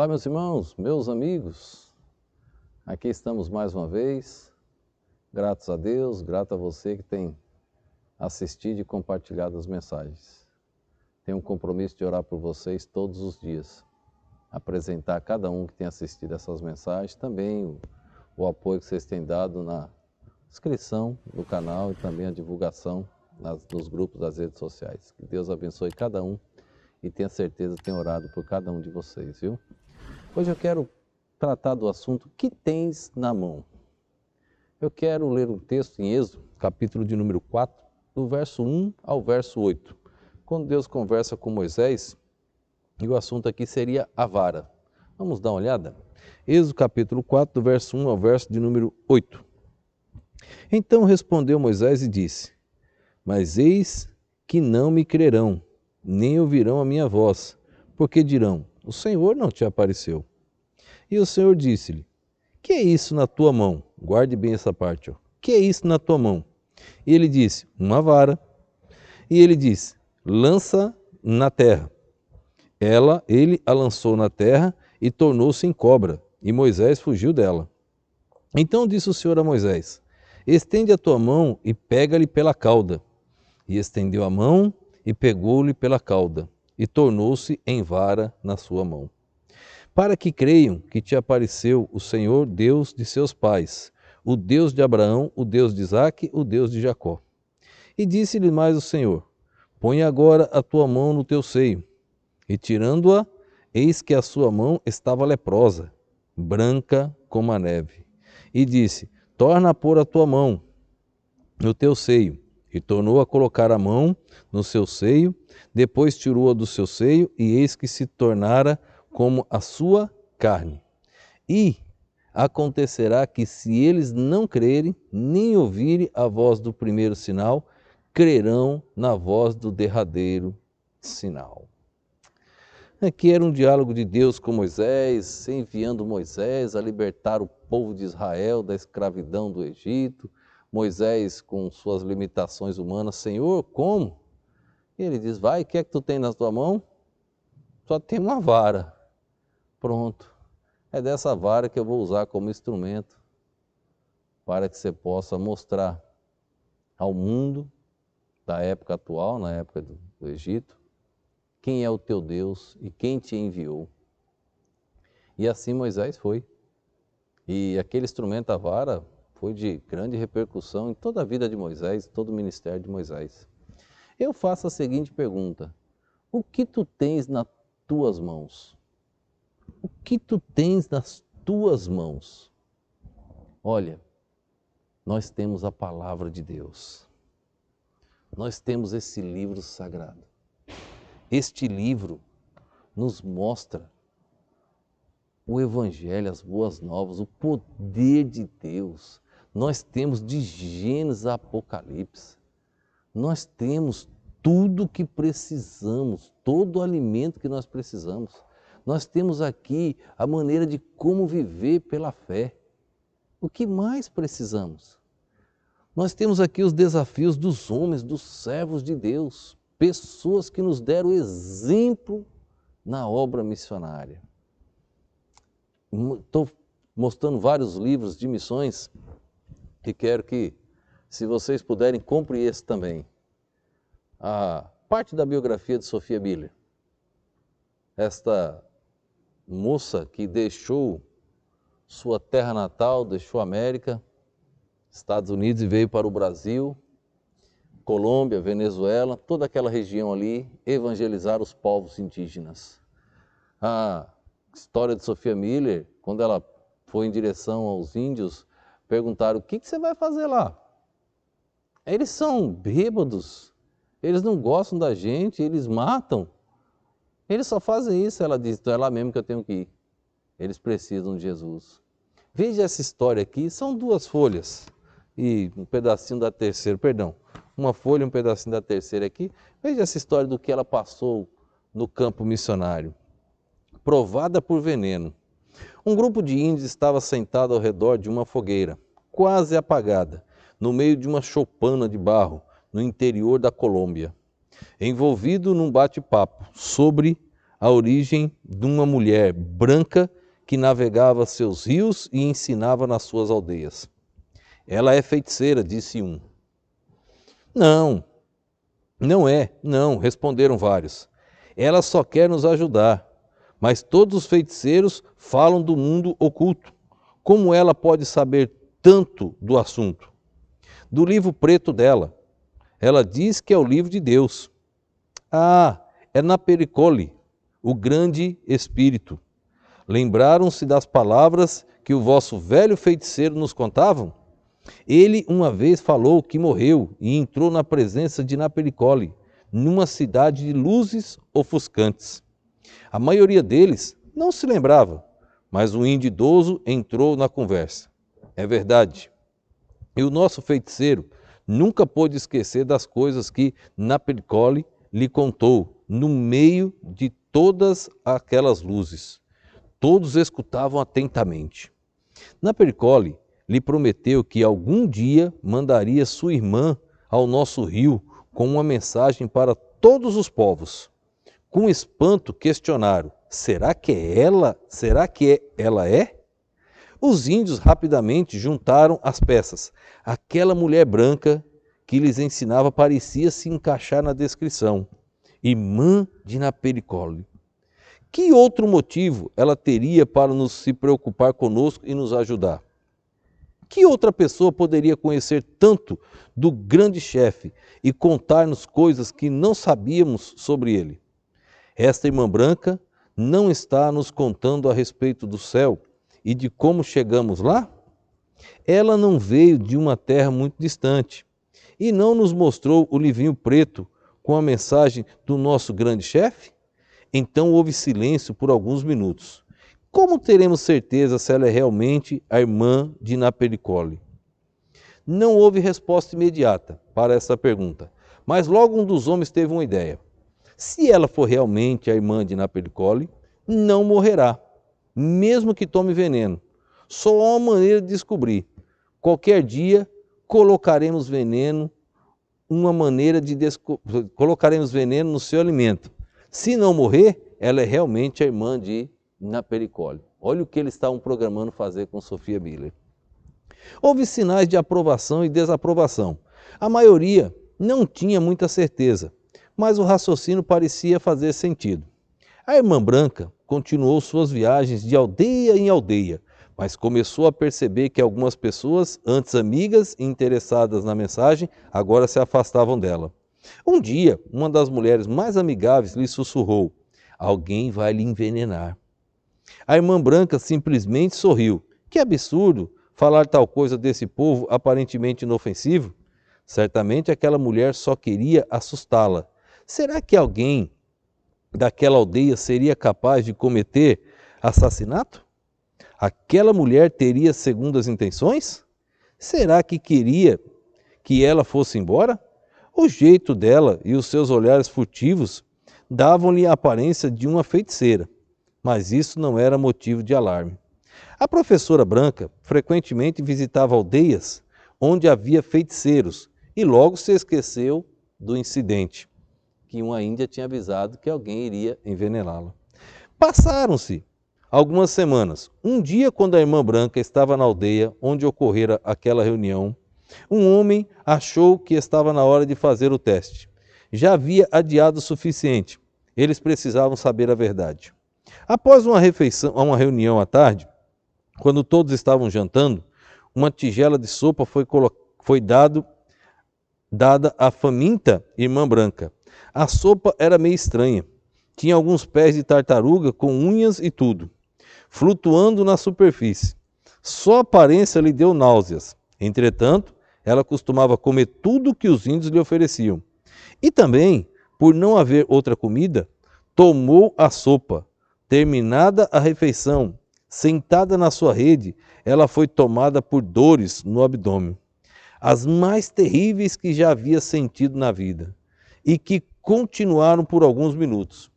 Olá, meus irmãos, meus amigos, aqui estamos mais uma vez, gratos a Deus, grato a você que tem assistido e compartilhado as mensagens. Tenho um compromisso de orar por vocês todos os dias, apresentar a cada um que tem assistido essas mensagens, também o apoio que vocês têm dado na inscrição do canal e também a divulgação nos grupos das redes sociais. Que Deus abençoe cada um e tenha certeza que tenho orado por cada um de vocês, viu? Hoje eu quero tratar do assunto que tens na mão. Eu quero ler um texto em Êxodo, capítulo de número 4, do verso 1 ao verso 8. Quando Deus conversa com Moisés, e o assunto aqui seria a vara. Vamos dar uma olhada? Êxodo capítulo 4, do verso 1 ao verso de número 8. Então respondeu Moisés e disse: Mas eis que não me crerão, nem ouvirão a minha voz, porque dirão: o Senhor não te apareceu. E o Senhor disse-lhe: que é isso na tua mão? Guarde bem essa parte. Que é isso na tua mão? E ele disse: uma vara. E ele disse: lança na terra. Ele a lançou na terra e tornou-se em cobra, e Moisés fugiu dela. Então disse o Senhor a Moisés: estende a tua mão e pega-lhe pela cauda. E estendeu a mão e pegou-lhe pela cauda, e tornou-se em vara na sua mão. Para que creiam que te apareceu o Senhor Deus de seus pais, o Deus de Abraão, o Deus de Isaque, o Deus de Jacó. E disse-lhe mais o Senhor: põe agora a tua mão no teu seio. E tirando-a, eis que a sua mão estava leprosa, branca como a neve. E disse: torna a pôr a tua mão no teu seio. E tornou a colocar a mão no seu seio, depois tirou-a do seu seio, e eis que se tornara como a sua carne. E acontecerá que, se eles não crerem, nem ouvirem a voz do primeiro sinal, crerão na voz do derradeiro sinal. Aqui era um diálogo de Deus com Moisés, enviando Moisés a libertar o povo de Israel da escravidão do Egito. Moisés com suas limitações humanas: Senhor, como? E ele diz: vai, o que é que tu tem na tua mão? Só tem uma vara. Pronto. É dessa vara que eu vou usar como instrumento para que você possa mostrar ao mundo da época atual, na época do Egito, quem é o teu Deus e quem te enviou. E assim Moisés foi. E aquele instrumento, a vara, foi de grande repercussão em toda a vida de Moisés, todo o ministério de Moisés. Eu faço a seguinte pergunta: o que tu tens nas tuas mãos? O que tu tens nas tuas mãos? Olha, nós temos a palavra de Deus. Nós temos esse livro sagrado. Este livro nos mostra o Evangelho, as boas novas, o poder de Deus. Nós temos de Gênesis a Apocalipse. Nós temos tudo o que precisamos, todo o alimento que nós precisamos. Nós temos aqui a maneira de como viver pela fé. O que mais precisamos? Nós temos aqui os desafios dos homens, dos servos de Deus, pessoas que nos deram exemplo na obra missionária. Estou mostrando vários livros de missões e quero que, se vocês puderem, comprem esse também. A parte da biografia de Sophia Miller. Esta moça que deixou sua terra natal, deixou a América, Estados Unidos e veio para o Brasil, Colômbia, Venezuela, toda aquela região ali, evangelizar os povos indígenas. A história de Sophia Miller, quando ela foi em direção aos índios, perguntaram: o que você vai fazer lá? Eles são bêbados, eles não gostam da gente, eles matam. Eles só fazem isso. Ela diz: então é lá mesmo que eu tenho que ir. Eles precisam de Jesus. Veja essa história aqui, são 2 folhas e um pedacinho da terceira, uma folha e um pedacinho da terceira aqui. Veja essa história do que ela passou no campo missionário. Provada por veneno. Um grupo de índios estava sentado ao redor de uma fogueira, quase apagada, no meio de uma choupana de barro, no interior da Colômbia, envolvido num bate-papo sobre a origem de uma mulher branca que navegava seus rios e ensinava nas suas aldeias. Ela é feiticeira, disse um. Não, não é, não, responderam vários. Ela só quer nos ajudar, mas todos os feiticeiros falam do mundo oculto. Como ela pode saber tanto do assunto? Do livro preto dela. Ela diz que é o livro de Deus. Ah, é Napericoli, o grande espírito. Lembraram-se das palavras que o vosso velho feiticeiro nos contavam? Ele uma vez falou que morreu e entrou na presença de Napericoli, numa cidade de luzes ofuscantes. A maioria deles não se lembrava, mas um índio idoso entrou na conversa. É verdade. E o nosso feiticeiro nunca pôde esquecer das coisas que Napericoli lhe contou no meio de todas aquelas luzes. Todos escutavam atentamente. Napericoli lhe prometeu que algum dia mandaria sua irmã ao nosso rio com uma mensagem para todos os povos. Com espanto questionaram: será que é ela? Será que ela é? Os índios rapidamente juntaram as peças. Aquela mulher branca que lhes ensinava parecia se encaixar na descrição. Irmã de Napericoli. Que outro motivo ela teria para se preocupar conosco e nos ajudar? Que outra pessoa poderia conhecer tanto do grande chefe e contar-nos coisas que não sabíamos sobre ele? Esta irmã branca não está nos contando a respeito do céu e de como chegamos lá? Ela não veio de uma terra muito distante e não nos mostrou o livrinho preto com a mensagem do nosso grande chefe? Então houve silêncio por alguns minutos. Como teremos certeza se ela é realmente a irmã de Napericoli? Não houve resposta imediata para essa pergunta, mas logo um dos homens teve uma ideia. Se ela for realmente a irmã de Napericoli, não morrerá, mesmo que tome veneno. Só há uma maneira de descobrir. Qualquer dia colocaremos veneno no seu alimento. Se não morrer, ela é realmente a irmã de Napericoli. Olha o que eles estavam programando fazer com Sophia Miller. Houve sinais de aprovação e desaprovação. A maioria não tinha muita certeza, mas o raciocínio parecia fazer sentido. A irmã branca continuou suas viagens de aldeia em aldeia, mas começou a perceber que algumas pessoas, antes amigas e interessadas na mensagem, agora se afastavam dela. Um dia, uma das mulheres mais amigáveis lhe sussurrou: alguém vai lhe envenenar. A irmã branca simplesmente sorriu. Que absurdo falar tal coisa desse povo aparentemente inofensivo. Certamente aquela mulher só queria assustá-la. Será que alguém daquela aldeia seria capaz de cometer assassinato? Aquela mulher teria segundas intenções? Será que queria que ela fosse embora? O jeito dela e os seus olhares furtivos davam-lhe a aparência de uma feiticeira, mas isso não era motivo de alarme. A professora branca frequentemente visitava aldeias onde havia feiticeiros e logo se esqueceu do incidente, que uma índia tinha avisado que alguém iria envenená-la. Passaram-se algumas semanas. Um dia, quando a irmã branca estava na aldeia onde ocorrera aquela reunião, um homem achou que estava na hora de fazer o teste. Já havia adiado o suficiente. Eles precisavam saber a verdade. Após uma reunião à tarde, quando todos estavam jantando, uma tigela de sopa foi dada à faminta irmã branca. A sopa era meio estranha. Tinha alguns pés de tartaruga com unhas e tudo, flutuando na superfície. Só a aparência lhe deu náuseas. Entretanto, ela costumava comer tudo que os índios lhe ofereciam. E também, por não haver outra comida, tomou a sopa. Terminada a refeição, sentada na sua rede, ela foi tomada por dores no abdômen, as mais terríveis que já havia sentido na vida, e que continuaram por alguns minutos.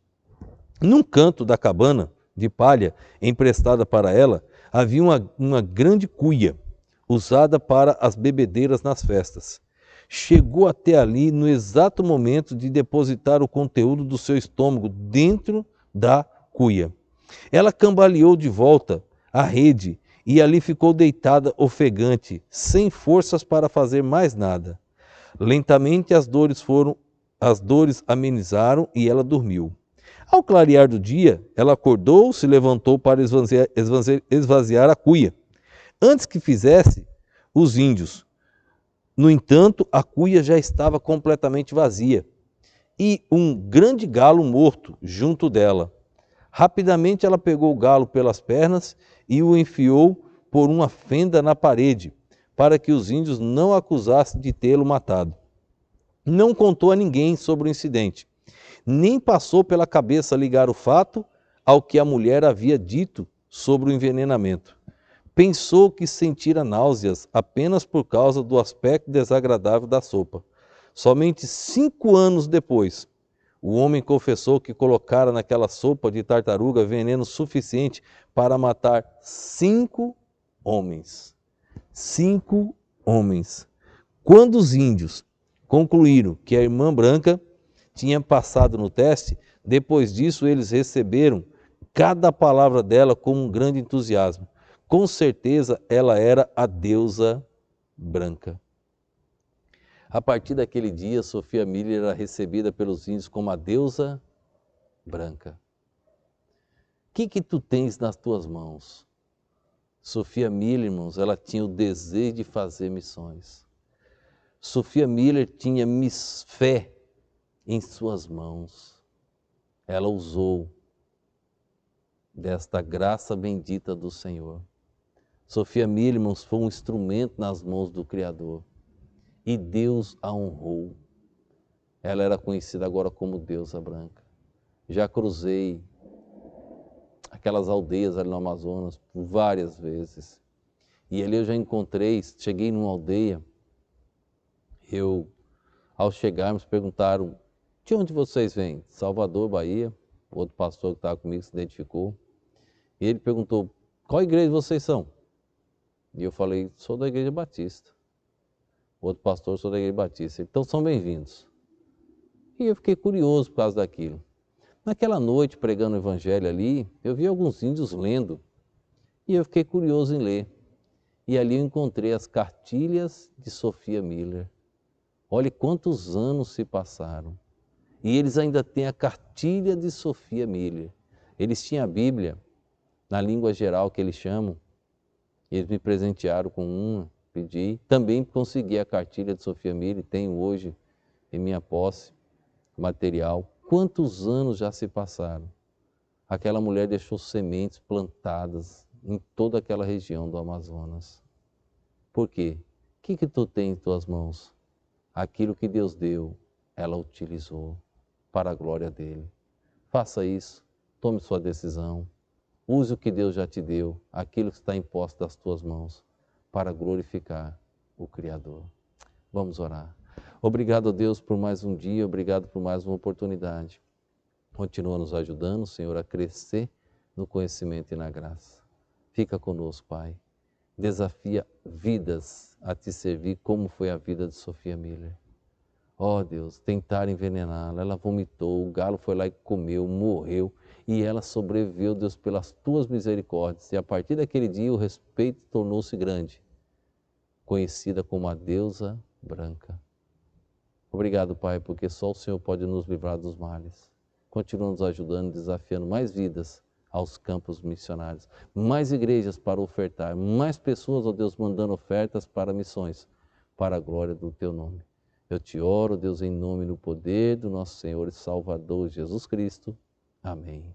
Num canto da cabana de palha emprestada para ela, havia uma grande cuia, usada para as bebedeiras nas festas. Chegou até ali no exato momento de depositar o conteúdo do seu estômago dentro da cuia. Ela cambaleou de volta à rede e ali ficou deitada ofegante, sem forças para fazer mais nada. Lentamente as dores amenizaram e ela dormiu. Ao clarear do dia, ela acordou, se levantou para esvaziar a cuia. Antes que fizesse, os índios. No entanto, a cuia já estava completamente vazia e um grande galo morto junto dela. Rapidamente ela pegou o galo pelas pernas e o enfiou por uma fenda na parede, para que os índios não a acusassem de tê-lo matado. Não contou a ninguém sobre o incidente, nem passou pela cabeça ligar o fato ao que a mulher havia dito sobre o envenenamento. Pensou que sentira náuseas apenas por causa do aspecto desagradável da sopa. Somente 5 anos depois, o homem confessou que colocara naquela sopa de tartaruga veneno suficiente para matar 5 homens. 5 homens. Quando os índios concluíram que a irmã branca tinha passado no teste, depois disso eles receberam cada palavra dela com um grande entusiasmo. Com certeza ela era a deusa branca. A partir daquele dia, Sophia Miller era recebida pelos índios como a deusa branca. O que tu tens nas tuas mãos? Sophia Miller, irmãos, ela tinha o desejo de fazer missões. Sophia Miller tinha fé em suas mãos. Ela usou desta graça bendita do Senhor. Sophia Miller, irmãos, foi um instrumento nas mãos do Criador. E Deus a honrou. Ela era conhecida agora como deusa branca. Já cruzei aquelas aldeias ali no Amazonas por várias vezes. E ali eu já cheguei numa aldeia, ao chegarmos, perguntaram, de onde vocês vêm? Salvador, Bahia. Outro pastor que estava comigo se identificou. E ele perguntou, qual igreja vocês são? E eu falei, sou da Igreja Batista. Outro pastor, sou da Igreja Batista. Então são bem-vindos. E eu fiquei curioso por causa daquilo. Naquela noite, pregando o evangelho ali, eu vi alguns índios lendo. E eu fiquei curioso em ler. E ali eu encontrei as cartilhas de Sophia Miller. Olhe quantos anos se passaram. E eles ainda têm a cartilha de Sophia Miller. Eles tinham a Bíblia, na língua geral que eles chamam. Eles me presentearam com uma, pedi. Também consegui a cartilha de Sophia Miller, tenho hoje em minha posse material. Quantos anos já se passaram? Aquela mulher deixou sementes plantadas em toda aquela região do Amazonas. Por quê? O que tu tem em tuas mãos? Aquilo que Deus deu, ela utilizou para a glória dele. Faça isso, tome sua decisão. Use o que Deus já te deu, aquilo que está em posse das tuas mãos, para glorificar o Criador. Vamos orar. Obrigado, Deus, por mais um dia, obrigado por mais uma oportunidade. Continua nos ajudando, Senhor, a crescer no conhecimento e na graça. Fica conosco, Pai. Desafia vidas a te servir, como foi a vida de Sophia Miller. Ó Deus, tentaram envenená-la, ela vomitou, o galo foi lá e comeu, morreu, e ela sobreviveu, Deus, pelas tuas misericórdias. E a partir daquele dia o respeito tornou-se grande, conhecida como a deusa branca. Obrigado, Pai, porque só o Senhor pode nos livrar dos males. Continua nos ajudando, desafiando mais vidas aos campos missionários, mais igrejas para ofertar, mais pessoas, ó Deus, mandando ofertas para missões, para a glória do Teu nome. Eu te oro, Deus, em nome e no poder do nosso Senhor e Salvador Jesus Cristo. Amém.